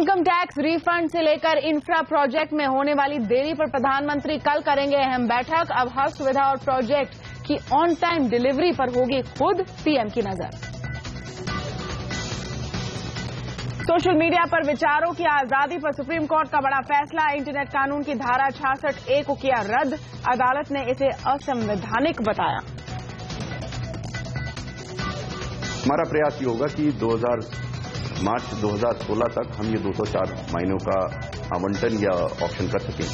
Income tax refund से लेकर infra project में होने वाली देरी पर प्रधानमंत्री कल करेंगे अहम बैठक। अब हर सुविधा और प्रोजेक्ट की ऑन टाइम डिलीवरी पर होगी खुद पीएम की नजर। सोशल मीडिया पर विचारों की आजादी पर सुप्रीम कोर्ट का बड़ा फैसला। इंटरनेट कानून की धारा 66A को किया रद्द। अदालत ने इसे असंवैधानिक बताया। हमारा प्रयास ये होगा कि मार्च 2016 तक हम ये 204 माइनों का आवंटन या ऑप्शन कर सकें।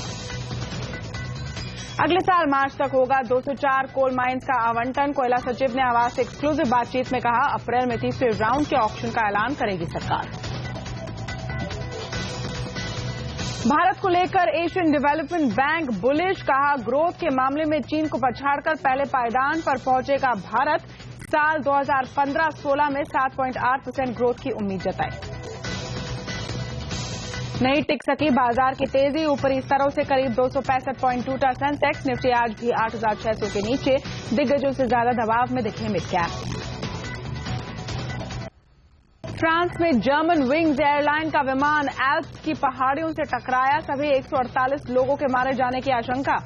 अगले साल मार्च तक होगा 204 कोल माइंस का आवंटन। कोयला सचिव ने आवाज से एक्सक्लूसिव बातचीत में कहा, अप्रैल में तीसरे राउंड के ऑप्शन का ऐलान करेगी सरकार। भारत को लेकर एशियन डेवलपमेंट बैंक बुलिश, कहा ग्रोथ के मामले में चीन को पछाड़कर पहले पायदान पर पहुंचेगा भारत। साल 2015-16 में 7.8% ग्रोथ की उम्मीद जताई। नहीं टिक सकी बाजार की तेजी, ऊपरी स्तरों से करीब 265 पॉइंट टूटा सेंसेक्स। निफ्टी आज भी 8,600 के नीचे। दिग्गजों से ज्यादा दबाव में दिखे मिड कैप। फ्रांस में जर्मन विंग्स एयरलाइन का विमान एल्प्स की पहाड़ियों से टकराया। सभी 148 लोगों के मारे जाने की आशंका।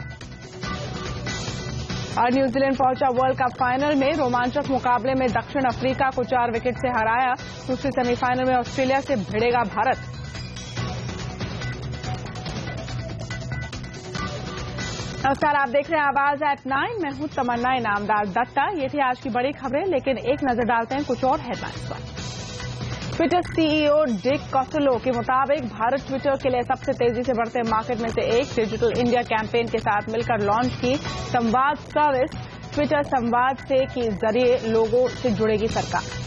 और न्यूजीलैंड पहुंचा वर्ल्ड कप फाइनल में। रोमांचक मुकाबले में दक्षिण अफ्रीका को 4 विकेट से हराया। दूसरी सेमीफाइनल में ऑस्ट्रेलिया से भिड़ेगा भारत। नमस्कार, आप देख रहे हैं आवाज एट 9। मैं हूं तमन्ना इनामदार दत्ता। ये थी आज की बड़ी खबरें, लेकिन एक नजर डालते हैं कुछ और हेडलाइंस पर। ट्विटर सीईओ डिक कॉस्टेलो के मुताबिक भारत ट्विटर के लिए सबसे तेजी से बढ़ते मार्केट में से एक। डिजिटल इंडिया कैंपेन के साथ मिलकर लॉन्च की संवाद सर्विस। ट्विटर संवाद से के जरिए लोगों से जुड़ेगी सरकार।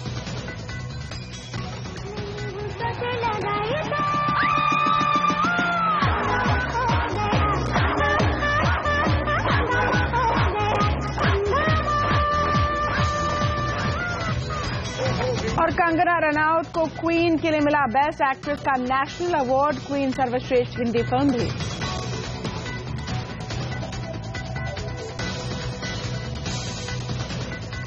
और कंगना रनौत को क्वीन के लिए मिला बेस्ट एक्ट्रेस का नेशनल अवार्ड। क्वीन सर्वश्रेष्ठ हिंदी फिल्म भी।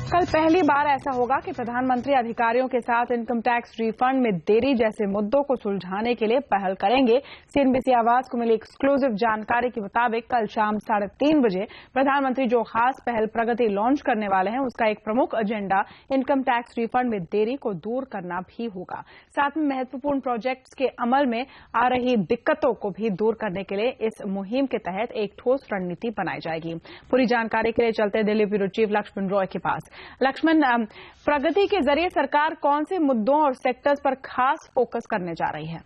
कल पहली बार ऐसा होगा कि प्रधानमंत्री अधिकारियों के साथ इनकम टैक्स रिफंड में देरी जैसे मुद्दों को सुलझाने के लिए पहल करेंगे। सीएनबीसी आवाज को मिली एक्सक्लूसिव जानकारी के मुताबिक कल शाम 3:30 बजे प्रधानमंत्री जो खास पहल प्रगति लॉन्च करने वाले हैं, उसका एक प्रमुख एजेंडा इनकम टैक्स रिफंड में देरी को दूर करना भी होगा। साथ में महत्वपूर्ण प्रोजेक्ट्स के अमल में आ रही दिक्कतों को भी दूर करने के लिए इस मुहिम के तहत एक ठोस रणनीति बनाई जाएगी। पूरी जानकारी के लिए चलते दिल्ली ब्यूरो चीफ लक्ष्मण रॉय के पास। लक्ष्मण, प्रगति के जरिए सरकार कौन से मुद्दों और सेक्टर्स पर खास फोकस करने जा रही है?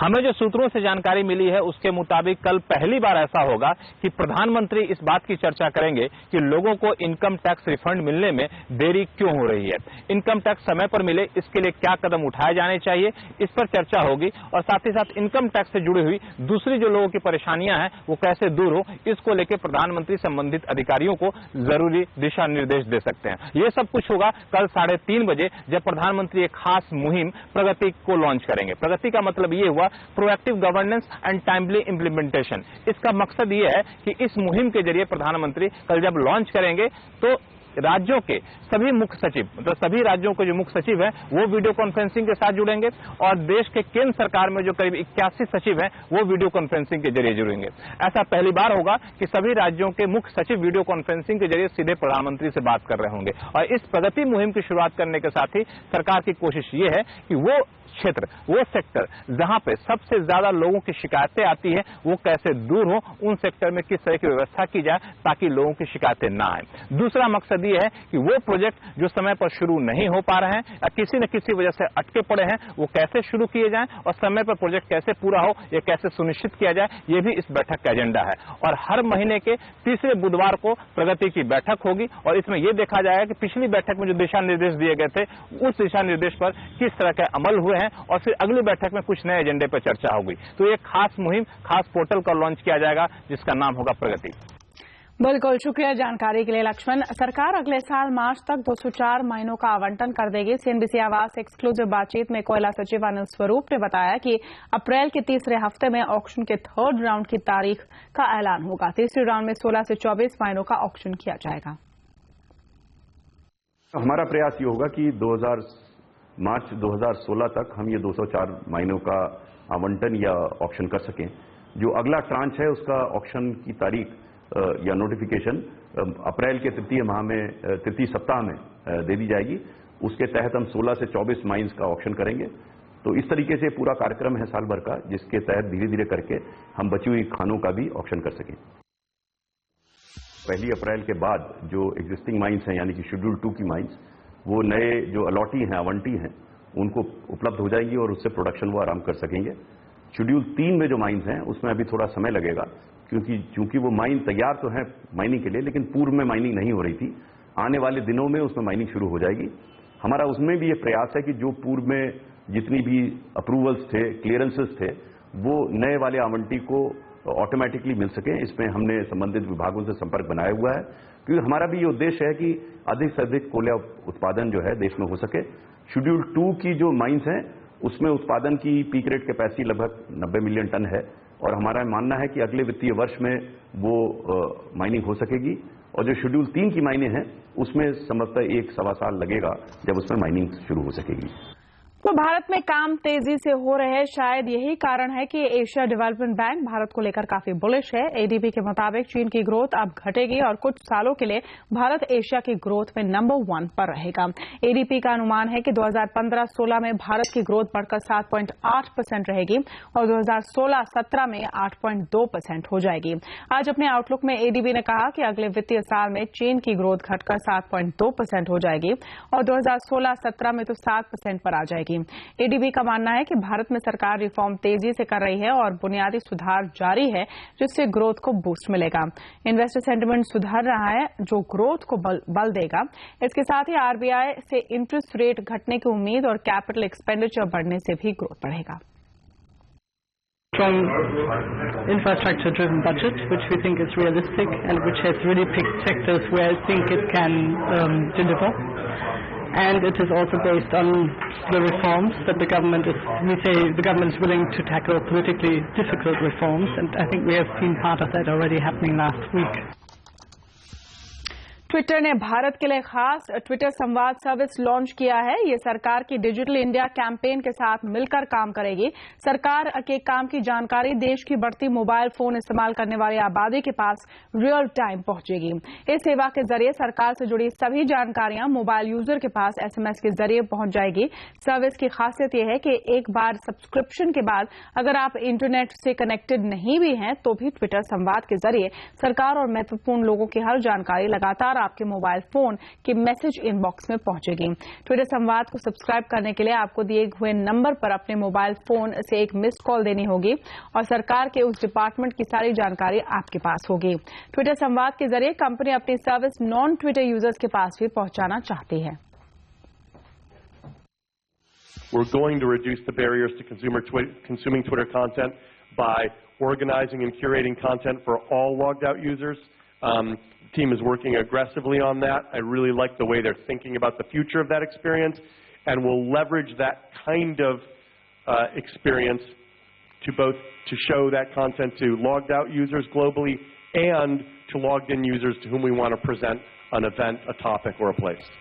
हमें जो सूत्रों से जानकारी मिली है उसके मुताबिक कल पहली बार ऐसा होगा कि प्रधानमंत्री इस बात की चर्चा करेंगे कि लोगों को इनकम टैक्स रिफंड मिलने में देरी क्यों हो रही है। इनकम टैक्स समय पर मिले, इसके लिए क्या कदम उठाए जाने चाहिए, इस पर चर्चा होगी। और साथ ही साथ इनकम टैक्स से जुड़ी हुई दूसरी जो लोगों की परेशानियां हैं वो कैसे दूर हो, इसको लेकर प्रधानमंत्री संबंधित अधिकारियों को जरूरी दिशा निर्देश दे सकते हैं। ये सब कुछ होगा कल 3:30 बजे, जब प्रधानमंत्री एक खास मुहिम प्रगति को लॉन्च करेंगे। प्रगति का मतलब ये हुआ proactive governance and timely implementation. इसका मकसद ये है कि इस मुहिम के जरिए प्रधानमंत्री कल जब लॉन्च करेंगे तो राज्यों के सभी मुख्य सचिव, मतलब सभी राज्यों के जो मुख्य सचिव हैं वो वीडियो कॉन्फ्रेंसिंग के साथ जुड़ेंगे और देश के केंद्र सरकार में जो करीब 81 सचिव हैं वो वीडियो कॉन्फ्रेंसिंग के जरिए जुड़ेंगे। ऐसा पहली बार होगा कि सभी राज्यों के मुख्य सचिव वीडियो कॉन्फ्रेंसिंग के जरिए सीधे प्रधानमंत्री से बात कर रहे होंगे। और इस प्रगति मुहिम की शुरुआत करने के साथ ही सरकार की कोशिश ये है कि वो क्षेत्र, वो सेक्टर जहां पे सबसे ज्यादा लोगों की शिकायतें आती है वो कैसे दूर हो, उन सेक्टर में किस तरह की व्यवस्था की जाए ताकि लोगों की शिकायतें ना आए। दूसरा मकसद ये है कि वो प्रोजेक्ट जो समय पर शुरू नहीं हो पा रहे हैं या किसी न किसी वजह से अटके पड़े हैं वो कैसे शुरू किए जाएं और समय पर प्रोजेक्ट कैसे पूरा हो ये कैसे सुनिश्चित किया जाए, ये भी इस बैठक का एजेंडा है। और हर महीने के तीसरे बुधवार को प्रगति की बैठक होगी और इसमें यह देखा जाएगा कि पिछली बैठक में जो दिशा निर्देश दिए गए थे उस दिशा निर्देश पर किस तरह के अमल हुए हैं और फिर अगली बैठक में कुछ नए एजेंडे पर चर्चा होगी। तो ये खास मुहिम, खास पोर्टल का लॉन्च किया जाएगा जिसका नाम होगा प्रगति। बिल्कुल, शुक्रिया जानकारी के लिए लक्ष्मण। सरकार अगले साल मार्च तक 204 माइनों का आवंटन कर देगी। सीएनबीसी आवाज से एक्सक्लूसिव बातचीत में कोयला सचिव अनिल स्वरूप ने बताया कि अप्रैल के तीसरे हफ्ते में ऑक्शन के 3rd राउंड की तारीख का ऐलान होगा। तीसरे राउंड में 16 से 24 माइनों का ऑक्शन किया जाएगा। हमारा प्रयास ये होगा कि मार्च 2016 तक हम ये 204 माइनों का आवंटन या ऑक्शन कर सकें। जो अगला ट्रांच है उसका ऑक्शन की तारीख या नोटिफिकेशन अप्रैल के तृतीय सप्ताह में दे दी जाएगी। उसके तहत हम 16 से 24 माइंस का ऑक्शन करेंगे। तो इस तरीके से पूरा कार्यक्रम है साल भर का, जिसके तहत धीरे धीरे करके हम बची हुई खानों का भी ऑक्शन कर सकें। 1 अप्रैल के बाद जो एग्जिस्टिंग माइंस हैं यानी कि शेड्यूल 2 की माइंस, वो नए जो अलॉटी हैं, आवंटी हैं, उनको उपलब्ध हो जाएंगी और उससे प्रोडक्शन वो आराम कर सकेंगे। शेड्यूल 3 में जो माइंस हैं उसमें अभी थोड़ा समय लगेगा, क्योंकि वो माइन तैयार तो है माइनिंग के लिए, लेकिन पूर्व में माइनिंग नहीं हो रही थी। आने वाले दिनों में उसमें माइनिंग शुरू हो जाएगी। हमारा उसमें भी ये प्रयास है कि जो पूर्व में जितनी भी अप्रूवल्स थे, क्लियरेंसेस थे, वो नए वाले आवंटी को ऑटोमेटिकली मिल सके। इसमें हमने संबंधित विभागों से संपर्क बनाया हुआ है, क्योंकि हमारा भी ये उद्देश्य है कि अधिक से अधिक कोयला उत्पादन जो है देश में हो सके। शेड्यूल 2 की जो माइंस हैं उसमें उत्पादन की पीक रेट कैपेसिटी लगभग 90 मिलियन टन है, और हमारा मानना है कि अगले वित्तीय वर्ष में वो माइनिंग हो सकेगी। और जो शेड्यूल 3 की माइनें हैं उसमें संभवतः 1-1.25 साल लगेगा जब उसमें माइनिंग शुरू हो सकेगी। तो भारत में काम तेजी से हो रहे हैं, शायद यही कारण है कि एशिया डेवलपमेंट बैंक भारत को लेकर काफी बुलिश है। एडीबी के मुताबिक चीन की ग्रोथ अब घटेगी और कुछ सालों के लिए भारत एशिया की ग्रोथ में नंबर 1 पर रहेगा। एडीबी का अनुमान है कि 2015-16 में भारत की ग्रोथ बढ़कर 7.8% रहेगी और 2016-17 में 8.2% हो जाएगी। आज अपने आउटलुक में एडीबी ने कहा कि अगले वित्तीय साल में चीन की ग्रोथ घटकर 7.2% हो जाएगी और 2016-17 में तो 7% पर आ जाएगी। एडीबी का मानना है कि भारत में सरकार रिफॉर्म तेजी से कर रही है और बुनियादी सुधार जारी है, जिससे ग्रोथ को बूस्ट मिलेगा। इन्वेस्टर सेंटिमेंट सुधर रहा है, जो ग्रोथ को बल देगा। इसके साथ ही आरबीआई से इंटरेस्ट रेट घटने की उम्मीद और कैपिटल एक्सपेंडिचर बढ़ने से भी ग्रोथ बढ़ेगा। Strong infrastructure-driven budget, which we think is realistic and which has really picked sectors where I think it can deliver. And it is also based on the reforms that the government is willing to tackle politically difficult reforms, and I think we have seen part of that already happening last week. Twitter ने भारत के लिए खास Twitter संवाद service launch किया है। ये सरकार की डिजिटल इंडिया कैंपेन के साथ मिलकर काम करेगी। सरकार के काम की जानकारी देश की बढ़ती मोबाइल फोन इस्तेमाल करने वाली आबादी के पास रियल टाइम पहुंचेगी। इस सेवा के जरिए सरकार से जुड़ी सभी जानकारियां मोबाइल यूजर के पास एसएमएस के जरिए पहुंच जाएगी। सर्विस की खासियत यह है कि एक बार सब्सक्रिप्शन के बाद अगर आप इंटरनेट से कनेक्टेड नहीं भी हैं तो भी ट्विटर संवाद के जरिए सरकार और महत्वपूर्ण लोगों की हर जानकारी लगातार आपके मोबाइल फोन के मैसेज इनबॉक्स में पहुंचेगी। ट्विटर संवाद को सब्सक्राइब करने के लिए आपको दिए हुए नंबर पर अपने मोबाइल फोन से एक मिस्ड कॉल देनी होगी और सरकार के उस डिपार्टमेंट की सारी जानकारी आपके पास होगी। ट्विटर संवाद के जरिए कंपनी अपनी सर्विस नॉन ट्विटर यूजर्स के पास भी पहुंचाना चाहती है। We're going to reduce the barriers to consuming Twitter content by organizing and curating content for all logged out users. The team is working aggressively on that. I really like the way they're thinking about the future of that experience, and we'll leverage that kind of experience to show that content to logged out users globally and to logged in users to whom we want to present an event, a topic, or a place.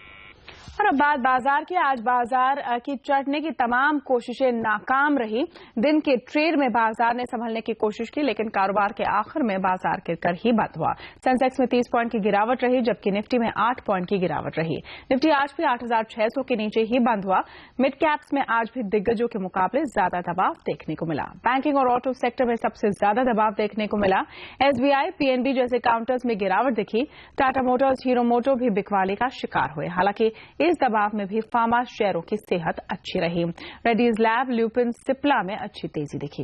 और अब बात बाजार की। आज बाजार की चढ़ने की तमाम कोशिशें नाकाम रही। दिन के ट्रेड में बाजार ने संभलने की कोशिश की, लेकिन कारोबार के आखिर में बाजार गिरकर ही बंद हुआ। सेंसेक्स में 30 पॉइंट की गिरावट रही, जबकि निफ्टी में 8 पॉइंट की गिरावट रही। निफ्टी आज भी 8,600 के नीचे ही बंद हुआ। मिड कैप्स में आज भी दिग्गजों के मुकाबले ज्यादा दबाव देखने को मिला। बैंकिंग और ऑटो सेक्टर में सबसे ज्यादा दबाव देखने को मिला। एसबीआई, पीएनबी जैसे काउंटर्स में गिरावट दिखी। टाटा मोटर्स, हीरो मोटो भी बिकवाली का शिकार हुए। हालांकि इस दबाव में भी फार्मा शेयरों की सेहत अच्छी रही। रेड्डीज लैब, ल्यूपिन, सिप्ला में अच्छी तेजी दिखी।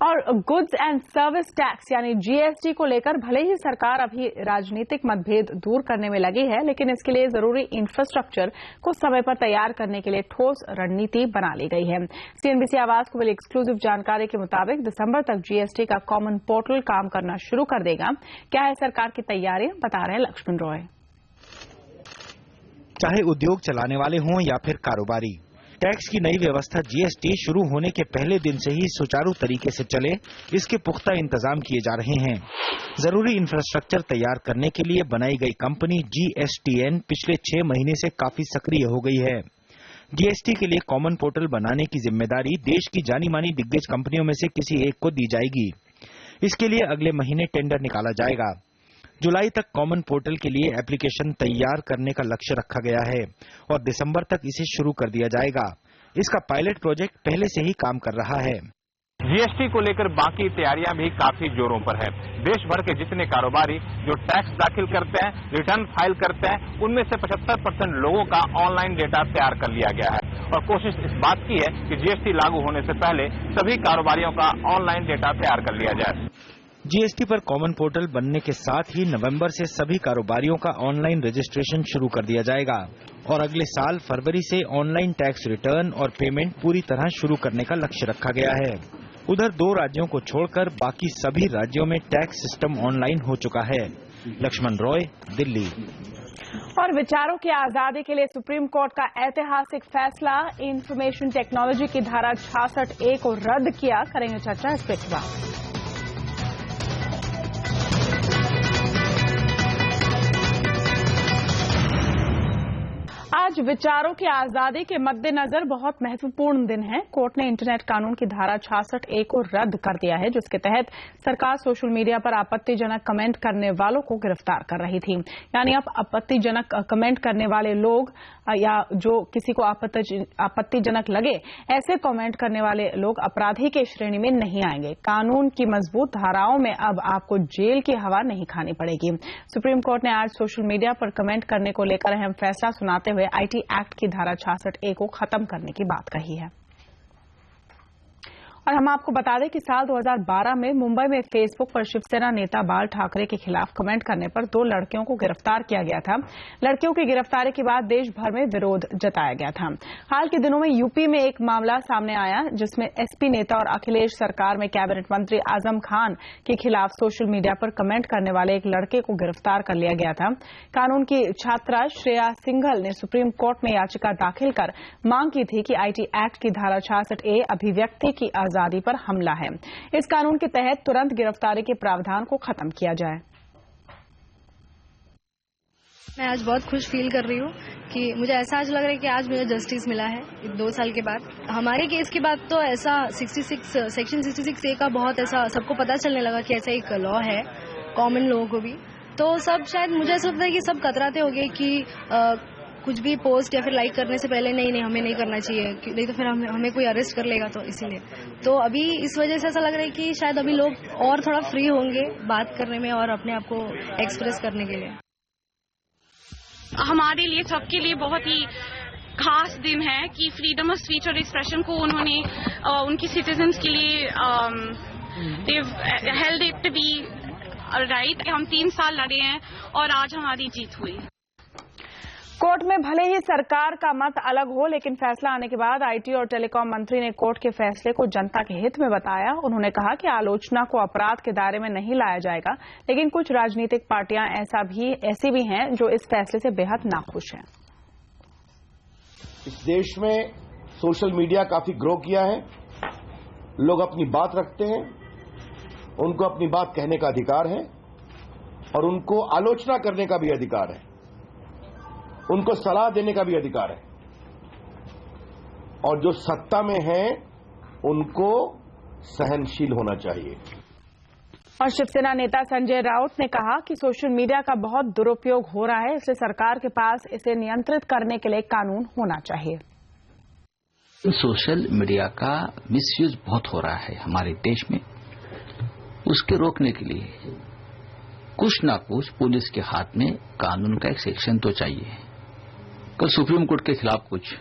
और गुड्स एंड सर्विस टैक्स यानी जीएसटी को लेकर भले ही सरकार अभी राजनीतिक मतभेद दूर करने में लगी है, लेकिन इसके लिए जरूरी इंफ्रास्ट्रक्चर को समय पर तैयार करने के लिए ठोस रणनीति बना ली गई है। सीएनबीसी आवाज को मिली एक्सक्लूसिव जानकारी के मुताबिक दिसंबर तक जीएसटी का कॉमन पोर्टल काम करना शुरू कर देगा। क्या है सरकार की तैयारी, बता रहे हैं लक्ष्मण रॉय। चाहे उद्योग चलाने वाले हों या फिर कारोबारी, टैक्स की नई व्यवस्था जीएसटी शुरू होने के पहले दिन से ही सुचारू तरीके से चले, इसके पुख्ता इंतजाम किए जा रहे हैं। जरूरी इंफ्रास्ट्रक्चर तैयार करने के लिए बनाई गई कंपनी GSTN पिछले 6 महीने से काफी सक्रिय हो गई है। जीएसटी के लिए कॉमन पोर्टल बनाने की जिम्मेदारी देश की जानी मानी दिग्गज कंपनियों में से किसी एक को दी जाएगी। इसके लिए अगले महीने टेंडर निकाला जाएगा। जुलाई तक कॉमन पोर्टल के लिए एप्लीकेशन तैयार करने का लक्ष्य रखा गया है और दिसंबर तक इसे शुरू कर दिया जाएगा। इसका पायलट प्रोजेक्ट पहले से ही काम कर रहा है। जीएसटी को लेकर बाकी तैयारियां भी काफी जोरों पर है। देश भर के जितने कारोबारी जो टैक्स दाखिल करते हैं, रिटर्न फाइल करते हैं, उनमें से 75% लोगों का ऑनलाइन डेटा तैयार कर लिया गया है और कोशिश इस बात की है कि जीएसटी लागू होने से पहले सभी कारोबारियों का ऑनलाइन डेटा तैयार कर लिया जाए। जीएसटी पर कॉमन पोर्टल बनने के साथ ही नवंबर से सभी कारोबारियों का ऑनलाइन रजिस्ट्रेशन शुरू कर दिया जाएगा और अगले साल फरवरी से ऑनलाइन टैक्स रिटर्न और पेमेंट पूरी तरह शुरू करने का लक्ष्य रखा गया है। उधर 2 राज्यों को छोड़कर बाकी सभी राज्यों में टैक्स सिस्टम ऑनलाइन हो चुका है। लक्ष्मण रॉय, दिल्ली। और विचारों की आजादी के लिए सुप्रीम कोर्ट का ऐतिहासिक फैसला, इंफॉर्मेशन टेक्नोलॉजी की धारा 66A को रद्द किया। करेंगे चर्चा इस पे बाद। आज विचारों की आजादी के मद्देनजर बहुत महत्वपूर्ण दिन है। कोर्ट ने इंटरनेट कानून की धारा 66A को रद्द कर दिया है, जिसके तहत सरकार सोशल मीडिया पर आपत्तिजनक कमेंट करने वालों को गिरफ्तार कर रही थी। यानी अब आपत्तिजनक कमेंट करने वाले लोग या जो किसी को आपत्तिजनक लगे, ऐसे कमेंट करने वाले लोग अपराधी की श्रेणी में नहीं आएंगे। कानून की मजबूत धाराओं में अब आपको जेल की हवा नहीं खानी पड़ेगी। सुप्रीम कोर्ट ने आज सोशल मीडिया पर कमेंट करने को लेकर अहम फैसला सुनाते हुए आईटी एक्ट की धारा 66A को खत्म करने की बात कही है। और हम आपको बता दें कि साल 2012 में मुंबई में फेसबुक पर शिवसेना नेता बाल ठाकरे के खिलाफ कमेंट करने पर 2 लड़कियों को गिरफ्तार किया गया था। लड़कियों की गिरफ्तारी के बाद देश भर में विरोध जताया गया था। हाल के दिनों में यूपी में एक मामला सामने आया जिसमें एसपी नेता और अखिलेश सरकार में कैबिनेट मंत्री आजम खान के खिलाफ सोशल मीडिया पर कमेंट करने वाले एक लड़के को गिरफ्तार कर लिया गया था। कानून की छात्रा श्रेया सिंघल ने सुप्रीम कोर्ट में याचिका दाखिल कर मांग की थी कि आईटी एक्ट की धारा 66A अभिव्यक्ति की आजादी पर हमला है। इस कानून के तहत तुरंत गिरफ्तारी के प्रावधान को खत्म किया जाए। मैं आज बहुत खुश फील कर रही हूँ कि मुझे ऐसा आज लग रहा है कि आज मुझे जस्टिस मिला है 2 साल के बाद। हमारे केस के बाद तो ऐसा सेक्शन 66A का बहुत ऐसा सबको पता चलने लगा कि ऐसा एक लॉ है, कॉमन लोगों को भी। तो सब शायद मुझे ऐसा लगता है कि सब कतराते हो गए कि कुछ भी पोस्ट या फिर लाइक करने से पहले नहीं हमें नहीं करना चाहिए, नहीं तो फिर हमें कोई अरेस्ट कर लेगा। तो इसीलिए तो अभी इस वजह से ऐसा लग रहा है कि शायद अभी लोग और थोड़ा फ्री होंगे बात करने में और अपने आप को एक्सप्रेस करने के लिए। हमारे लिए सबके लिए बहुत ही खास दिन है कि फ्रीडम ऑफ स्पीच और एक्सप्रेशन को उन्होंने उनकी सिटीजन्स के लिए held it to be right. हम 3 साल लड़े हैं और आज हमारी जीत हुई। कोर्ट में भले ही सरकार का मत अलग हो, लेकिन फैसला आने के बाद आईटी और टेलीकॉम मंत्री ने कोर्ट के फैसले को जनता के हित में बताया। उन्होंने कहा कि आलोचना को अपराध के दायरे में नहीं लाया जाएगा, लेकिन कुछ राजनीतिक पार्टियां ऐसी भी हैं जो इस फैसले से बेहद नाखुश हैं। इस देश में सोशल मीडिया काफी ग्रो किया है। लोग अपनी बात रखते हैं, उनको अपनी बात कहने का अधिकार है और उनको आलोचना करने का भी अधिकार है, उनको सलाह देने का भी अधिकार है। और जो सत्ता में हैं उनको सहनशील होना चाहिए। और शिवसेना नेता संजय राउत ने कहा कि सोशल मीडिया का बहुत दुरुपयोग हो रहा है, इसलिए सरकार के पास इसे नियंत्रित करने के लिए कानून होना चाहिए। सोशल मीडिया का मिसयूज बहुत हो रहा है हमारे देश में। उसके रोकने के लिए कुछ ना कुछ पुलिस के हाथ में कानून का एक सेक्शन तो चाहिए। कल सुप्रीम कोर्ट के खिलाफ कुछ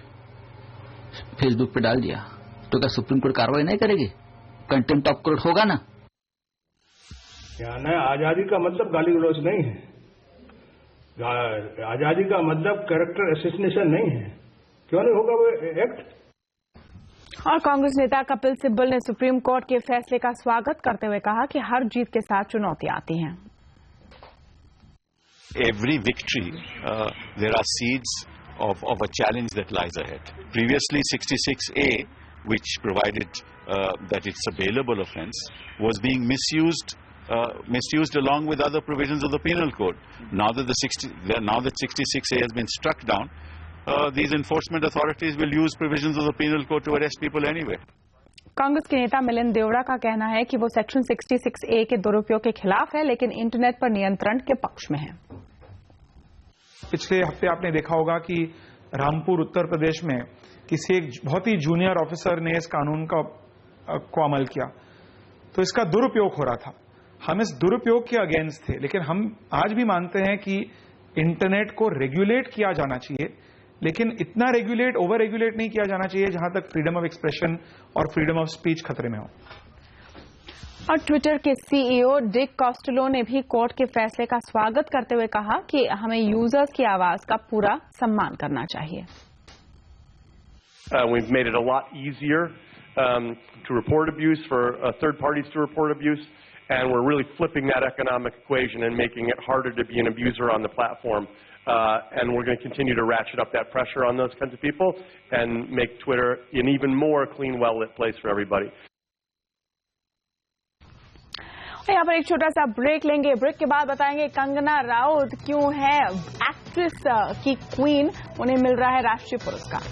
फेसबुक पे डाल दिया तो क्या सुप्रीम कोर्ट कार्रवाई नहीं करेगी? कंटेम्प्ट ऑफ कोर्ट होगा ना। आजादी का मतलब गाली गलौज नहीं है, आजादी का मतलब कैरेक्टर असैसिनेशन नहीं है। क्यों नहीं होगा वो एक्ट? और कांग्रेस नेता कपिल सिब्बल ने सुप्रीम कोर्ट के फैसले का स्वागत करते हुए कहा कि हर जीत के साथ चुनौतियां आती हैं। Every victory, there are seeds of a challenge that lies ahead. Previously, 66A, which provided that it's a bailable offence, was being misused along with other provisions of the penal code. Now that 66A has been struck down, these enforcement authorities will use provisions of the penal code to arrest people anyway. Congress के नेता मिलिंद देवड़ा का कहना है कि वो section 66A के दुरुपयोग के खिलाफ है, लेकिन इंटरनेट पर नियंत्रण के पक्ष में है। पिछले हफ्ते आपने देखा होगा कि रामपुर उत्तर प्रदेश में किसी एक बहुत ही जूनियर ऑफिसर ने इस कानून को अमल किया, तो इसका दुरुपयोग हो रहा था। हम इस दुरुपयोग के अगेंस्ट थे, लेकिन हम आज भी मानते हैं कि इंटरनेट को रेगुलेट किया जाना चाहिए, लेकिन इतना ओवर रेगुलेट नहीं किया जाना चाहिए जहां तक फ्रीडम ऑफ एक्सप्रेशन और फ्रीडम ऑफ स्पीच खतरे में हो। और ट्विटर के सीईओ डिक कॉस्टेलो ने भी कोर्ट के फैसले का स्वागत करते हुए कहा कि हमें यूजर्स की आवाज का पूरा सम्मान करना चाहिए। We've made it a lot easier to report abuse, for third parties to report abuse, and we're really flipping that economic equation and making it harder to be an abuser on the platform. And we're going to continue to ratchet up that pressure on those kinds of people and make Twitter an even more clean, well-lit place for everybody. यहाँ पर एक छोटा सा break लेंगे। Break के बाद बताएंगे कंगना राउत क्यों है एक्ट्रेस की क्वीन, उन्हें मिल रहा है राष्ट्रीय पुरस्कार।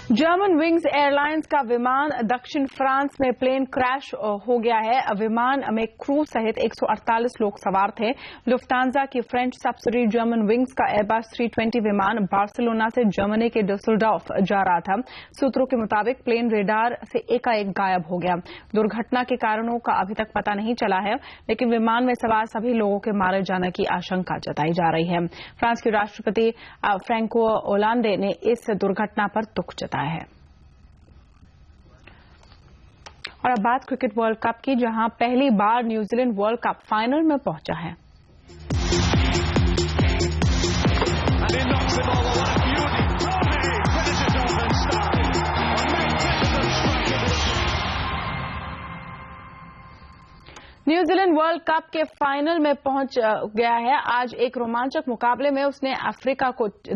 जर्मन विंग्स एयरलाइंस का विमान दक्षिण फ्रांस में प्लेन क्रैश हो गया है। विमान में क्रू सहित 148 लोग सवार थे। लुफ्तांजा की फ्रेंच सब्सिडी जर्मन विंग्स का एयरबस 320 विमान बार्सिलोना से जर्मनी के डुसलडॉर्फ जा रहा था। सूत्रों के मुताबिक प्लेन रेडार से एकाएक गायब हो गया। दुर्घटना के कारणों का अभी तक पता नहीं चला है, लेकिन विमान में सवार सभी लोगों के मारे जाने की आशंका जताई जा रही है। फ्रांस के राष्ट्रपति फ्रैंको ओलांदे ने इस दुर्घटना पर दुख जताया है। और अब बात क्रिकेट वर्ल्ड कप की, जहां पहली बार न्यूजीलैंड वर्ल्ड कप फाइनल में पहुंचा है। न्यूजीलैंड वर्ल्ड कप के फाइनल में पहुंच गया है। आज एक रोमांचक मुकाबले में उसने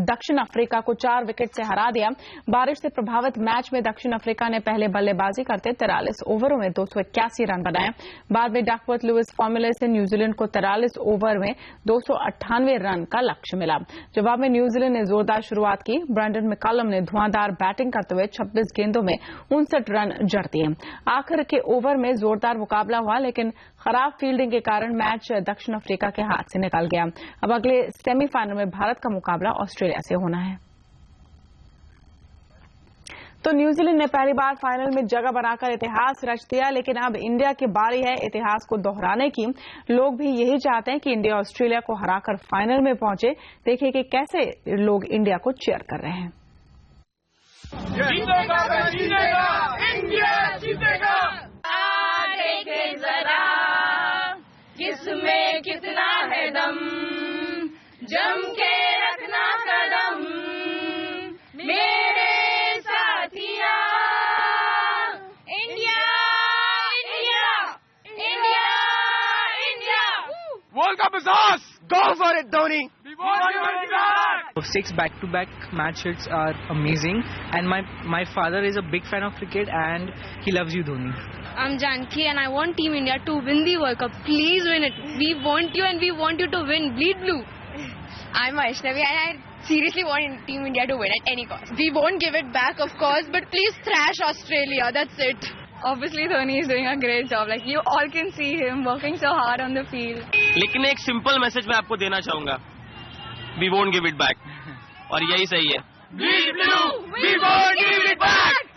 दक्षिण अफ्रीका को 4 विकेट से हरा दिया। बारिश से प्रभावित मैच में दक्षिण अफ्रीका ने पहले बल्लेबाजी करते 43 ओवरों में 281 रन बनाए। बाद में डकवर्थ लुइस फॉर्मूले से न्यूजीलैंड को 43 ओवर में 298 रन का लक्ष्य मिला। जवाब में न्यूजीलैंड ने जोरदार शुरुआत की। ब्रैंडन मैकलम ने धुआंधार बैटिंग करते हुए 26 गेंदों में 59 रन जड़ दिए। आखिर के ओवर में जोरदार मुकाबला हुआ, लेकिन खराब फील्डिंग के कारण मैच दक्षिण अफ्रीका के हाथ से निकल गया। अब अगले सेमीफाइनल में भारत का मुकाबला ऑस्ट्रेलिया से होना है। तो न्यूजीलैंड ने पहली बार फाइनल में जगह बनाकर इतिहास रच दिया, लेकिन अब इंडिया की बारी है इतिहास को दोहराने की। लोग भी यही चाहते हैं कि इंडिया ऑस्ट्रेलिया को हराकर फाइनल में पहुंचे। देखिए कि कैसे लोग इंडिया को चीयर कर रहे हैं। जीतेगा, जीतेगा, इंडिया जीतेगा। जरा किसमें कितना है दम, जम के रखना कदम मेरे साथिया। India India India India, world cup is ours, go for it Dhoni, we want you back. 6 back-to-back match hits are amazing, and my father is a big fan of cricket and he loves you Dhoni. I'm Janki and I want Team India to win the World Cup. Please win it. We want you and we want you to win. Bleed blue. I'm Vaishnavi and I seriously want Team India to win at any cost. We won't give it back, of course, but please thrash Australia. That's it. Obviously Dhoni is doing a great job. Like you all can see him working so hard on the field. लेकिन एक simple message मैं आपको देना चाहूंगा, We won't give it back. और यही सही है. Bleed blue. We won't give it back.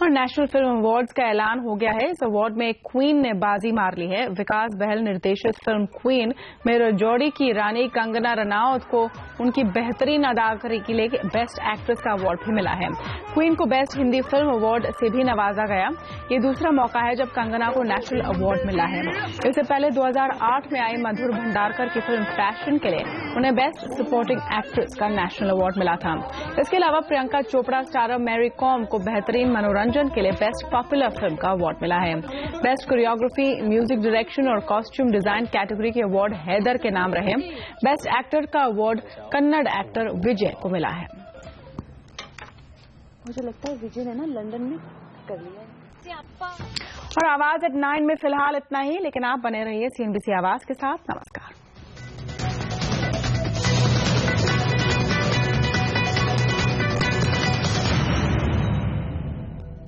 और नेशनल फिल्म अवार्ड्स का ऐलान हो गया है। इस अवार्ड में क्वीन ने बाजी मार ली है। विकास बहल निर्देशित फिल्म क्वीन में जोड़ी की रानी कंगना रनौत को उनकी बेहतरीन अदाकारी के लिए बेस्ट एक्ट्रेस का अवार्ड भी मिला है। क्वीन को बेस्ट हिंदी फिल्म अवार्ड से भी नवाजा गया। ये दूसरा मौका है जब कंगना को नेशनल अवार्ड मिला है। इससे पहले 2008 में आई मधुर भंडारकर की फिल्म पैशन के लिए उन्हें बेस्ट सपोर्टिंग एक्ट्रेस का नेशनल अवार्ड मिला था। इसके अलावा प्रियंका चोपड़ा स्टारर मैरी कॉम को बेहतरीन मनोरंजन के लिए बेस्ट पॉपुलर फिल्म का अवार्ड मिला है। बेस्ट कोरियोग्राफी, म्यूजिक डायरेक्शन और कॉस्ट्यूम डिजाइन कैटेगरी के अवार्ड हैदर के नाम रहे। बेस्ट एक्टर का अवार्ड कन्नड़ एक्टर विजय को मिला है। मुझे लगता है विजय ने ना लंदन में कर लिया है। और आवाज एट 9 में फिलहाल इतना ही, लेकिन आप बने रहिए CNBC आवाज के साथ। नमस्कार।